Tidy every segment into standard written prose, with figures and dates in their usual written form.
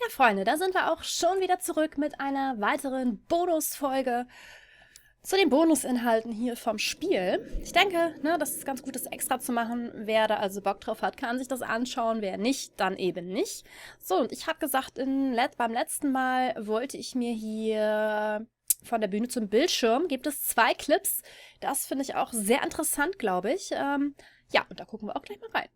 Ja, Freunde, da sind wir auch schon wieder zurück mit einer weiteren Bonusfolge zu den Bonusinhalten hier vom Spiel. Ich denke, das ist ganz gut, das extra zu machen. Wer da also Bock drauf hat, kann sich das anschauen. Wer nicht, dann eben nicht. So, und ich habe gesagt, beim letzten Mal wollte ich mir hier von der Bühne zum Bildschirm, gibt es 2 Clips. Das finde ich auch sehr interessant, glaube ich. Ja, und da gucken wir auch gleich mal rein.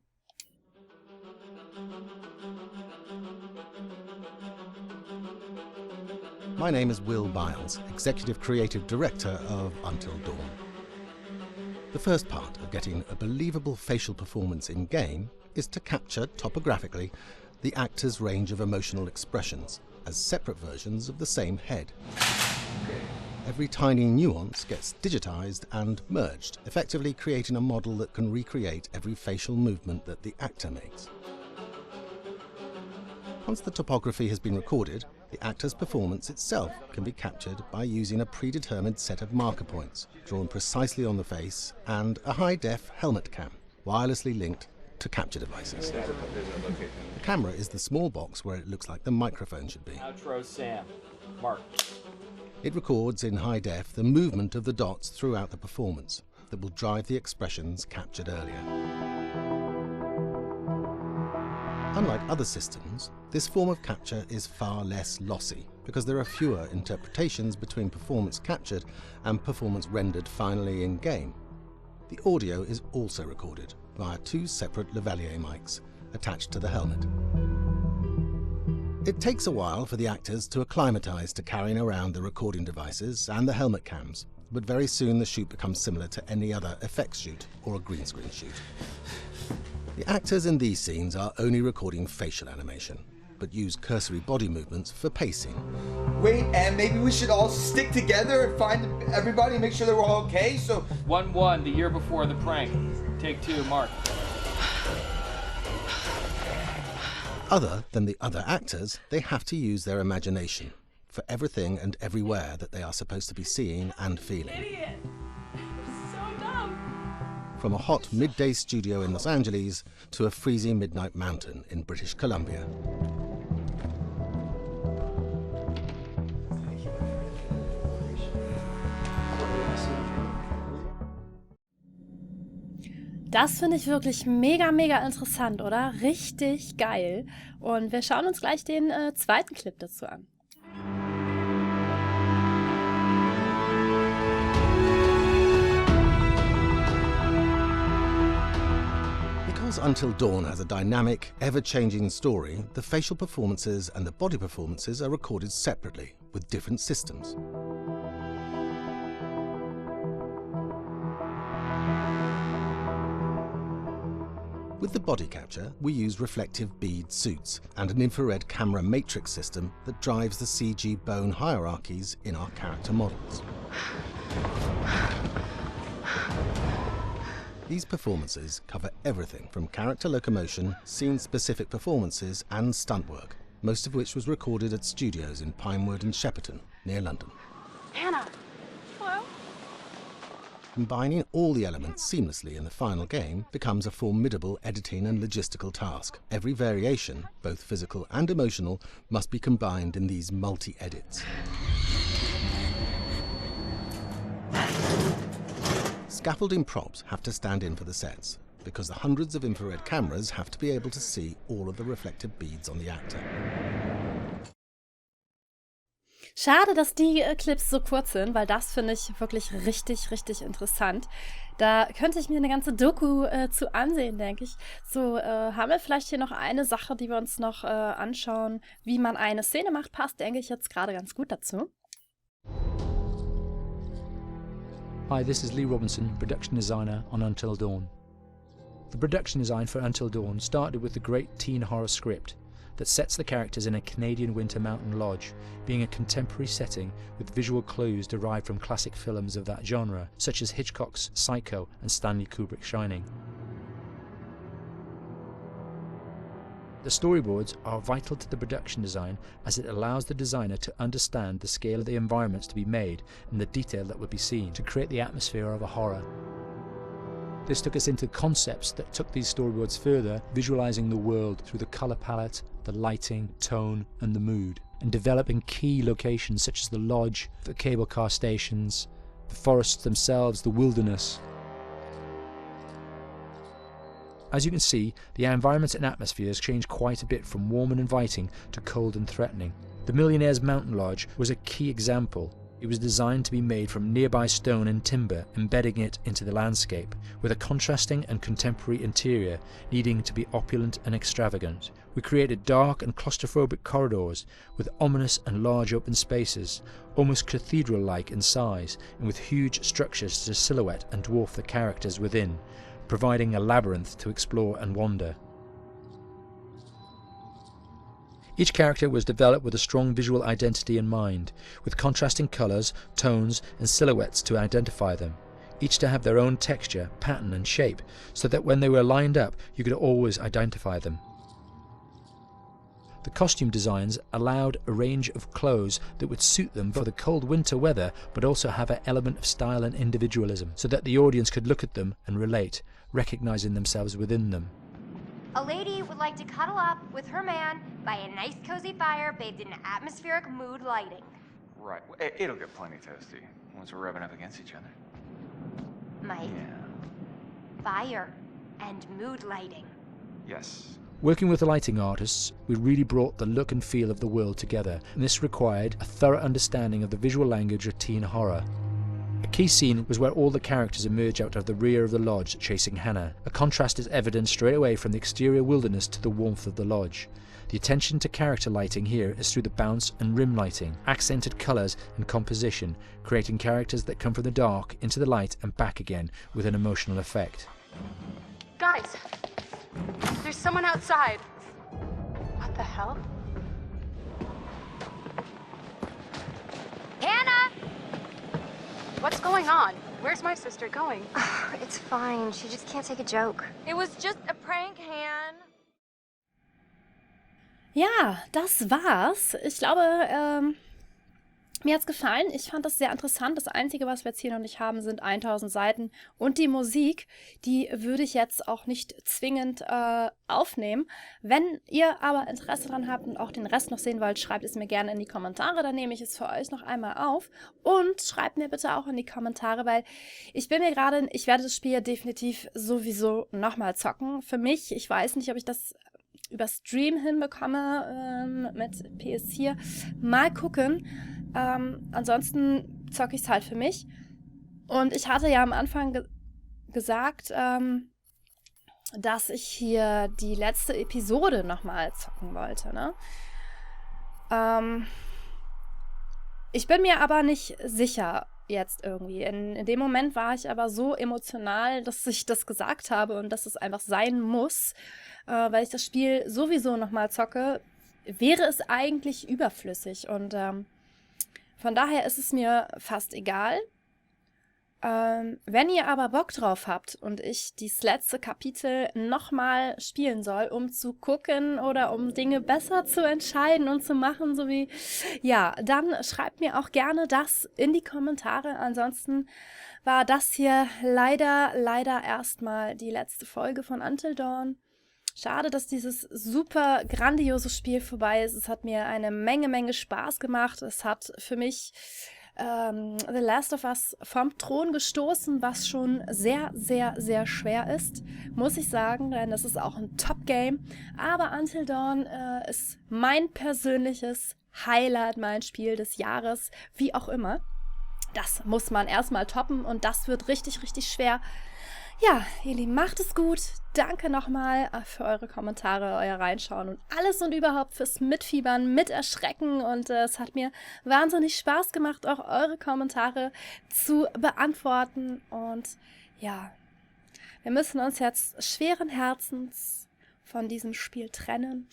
My name is Will Biles, Executive Creative Director of Until Dawn. The first part of getting a believable facial performance in-game is to capture, topographically, the actor's range of emotional expressions as separate versions of the same head. Every tiny nuance gets digitized and merged, effectively creating a model that can recreate every facial movement that the actor makes. Once the topography has been recorded, the actor's performance itself can be captured by using a predetermined set of marker points, drawn precisely on the face, and a high-def helmet cam, wirelessly linked to capture devices. The camera is the small box where it looks like the microphone should be. Outro Sam. Mark. It records in high def the movement of the dots throughout the performance that will drive the expressions captured earlier. Unlike other systems, this form of capture is far less lossy because there are fewer interpretations between performance captured and performance rendered finally in-game. The audio is also recorded via 2 separate lavalier mics attached to the helmet. It takes a while for the actors to acclimatise to carrying around the recording devices and the helmet cams, but very soon the shoot becomes similar to any other effects shoot or a green screen shoot. The actors in these scenes are only recording facial animation, but use cursory body movements for pacing. Wait, and maybe we should all stick together and find everybody and make sure that we're all okay, so... 1-1, the year before the prank. Take 2, Mark. Other than the other actors, they have to use their imagination for everything and everywhere that they are supposed to be seeing and feeling. Idiot! So dumb! From a hot midday studio in Los Angeles to a freezing midnight mountain in British Columbia. Das finde ich wirklich mega, mega interessant, oder? Richtig geil. Und wir schauen uns gleich den zweiten Clip dazu an. Because Until Dawn has a dynamic, ever-changing story, the facial performances and the body performances are recorded separately with different systems. With the body capture, we use reflective bead suits and an infrared camera matrix system that drives the CG bone hierarchies in our character models. These performances cover everything from character locomotion, scene-specific performances and stunt work, most of which was recorded at studios in Pinewood and Shepperton, near London. Anna! Hello? Combining all the elements seamlessly in the final game becomes a formidable editing and logistical task. Every variation, both physical and emotional, must be combined in these multi-edits. Scaffolding props have to stand in for the sets, because the hundreds of infrared cameras have to be able to see all of the reflective beads on the actor. Schade, dass die Clips so kurz sind, weil das finde ich wirklich richtig, richtig interessant. Da könnte ich mir eine ganze Doku zu ansehen, denke ich. So, haben wir vielleicht hier noch eine Sache, die wir uns noch anschauen, wie man eine Szene macht, passt, denke ich, jetzt gerade ganz gut dazu. Hi, this is Lee Robinson, production designer on Until Dawn. The production design for Until Dawn started with the great teen horror script that sets the characters in a Canadian winter mountain lodge, being a contemporary setting with visual clues derived from classic films of that genre, such as Hitchcock's Psycho and Stanley Kubrick's Shining. The storyboards are vital to the production design as it allows the designer to understand the scale of the environments to be made and the detail that would be seen to create the atmosphere of a horror. This took us into concepts that took these storyboards further, visualizing the world through the color palette, the lighting, tone and the mood, and developing key locations such as the lodge, the cable car stations, the forests themselves, the wilderness. As you can see, the environments and atmospheres change quite a bit from warm and inviting to cold and threatening. The Millionaire's Mountain Lodge was a key example. It was designed to be made from nearby stone and timber, embedding it into the landscape, with a contrasting and contemporary interior needing to be opulent and extravagant. We created dark and claustrophobic corridors with ominous and large open spaces, almost cathedral-like in size, and with huge structures to silhouette and dwarf the characters within, providing a labyrinth to explore and wander. Each character was developed with a strong visual identity in mind, with contrasting colours, tones and silhouettes to identify them, each to have their own texture, pattern and shape, so that when they were lined up you could always identify them. The costume designs allowed a range of clothes that would suit them for the cold winter weather, but also have an element of style and individualism, so that the audience could look at them and relate, recognising themselves within them. A lady would like to cuddle up with her man by a nice cozy fire bathed in atmospheric mood lighting. Right. It'll get plenty toasty once we're rubbing up against each other. Mike, Yeah. fire and mood lighting. Yes. Working with the lighting artists, we really brought the look and feel of the world together, and this required a thorough understanding of the visual language of teen horror. A key scene was where all the characters emerge out of the rear of the lodge chasing Hannah. A contrast is evident straight away from the exterior wilderness to the warmth of the lodge. The attention to character lighting here is through the bounce and rim lighting, accented colours and composition, creating characters that come from the dark into the light and back again with an emotional effect. Guys, there's someone outside. What the hell? Hannah! What's going on? Where's my sister going? It's fine. She just can't take a joke. It was just a prank, Han. Ja, das war's. Ich glaube, mir hat's gefallen. Ich fand das sehr interessant. Das Einzige, was wir jetzt hier noch nicht haben, sind 1000 Seiten. Und die Musik, die würde ich jetzt auch nicht zwingend aufnehmen. Wenn ihr aber Interesse daran habt und auch den Rest noch sehen wollt, schreibt es mir gerne in die Kommentare. Dann nehme ich es für euch noch einmal auf. Und schreibt mir bitte auch in die Kommentare, weil ich werde das Spiel definitiv sowieso nochmal zocken. Für mich, ich weiß nicht, ob ich das über Stream hinbekomme mit PS4. Mal gucken. Ansonsten zocke ich es halt für mich. Und ich hatte ja am Anfang gesagt, dass ich hier die letzte Episode nochmal zocken wollte, ne? Ich bin mir aber nicht sicher jetzt irgendwie. In dem Moment war ich aber so emotional, dass ich das gesagt habe und dass es einfach sein muss, weil ich das Spiel sowieso nochmal zocke, wäre es eigentlich überflüssig. Und von daher ist es mir fast egal. Wenn ihr aber Bock drauf habt und ich dieses letzte Kapitel nochmal spielen soll, um zu gucken oder um Dinge besser zu entscheiden und zu machen, so wie, ja, dann schreibt mir auch gerne das in die Kommentare. Ansonsten war das hier leider erstmal die letzte Folge von Until Dawn. Schade, dass dieses super grandiose Spiel vorbei ist. Es hat mir eine Menge Spaß gemacht. Es hat für mich The Last of Us vom Thron gestoßen, was schon sehr schwer ist, muss ich sagen, denn das ist auch ein Top-Game. Aber Until Dawn ist mein persönliches Highlight, mein Spiel des Jahres, wie auch immer. Das muss man erstmal toppen und das wird richtig schwer. Ja, ihr Lieben, macht es gut. Danke nochmal für eure Kommentare, euer Reinschauen und alles und überhaupt fürs Mitfiebern, Miterschrecken. Und es hat mir wahnsinnig Spaß gemacht, auch eure Kommentare zu beantworten. Und ja, wir müssen uns jetzt schweren Herzens von diesem Spiel trennen.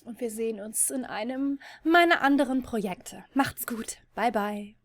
Und wir sehen uns in einem meiner anderen Projekte. Macht's gut. Bye, bye.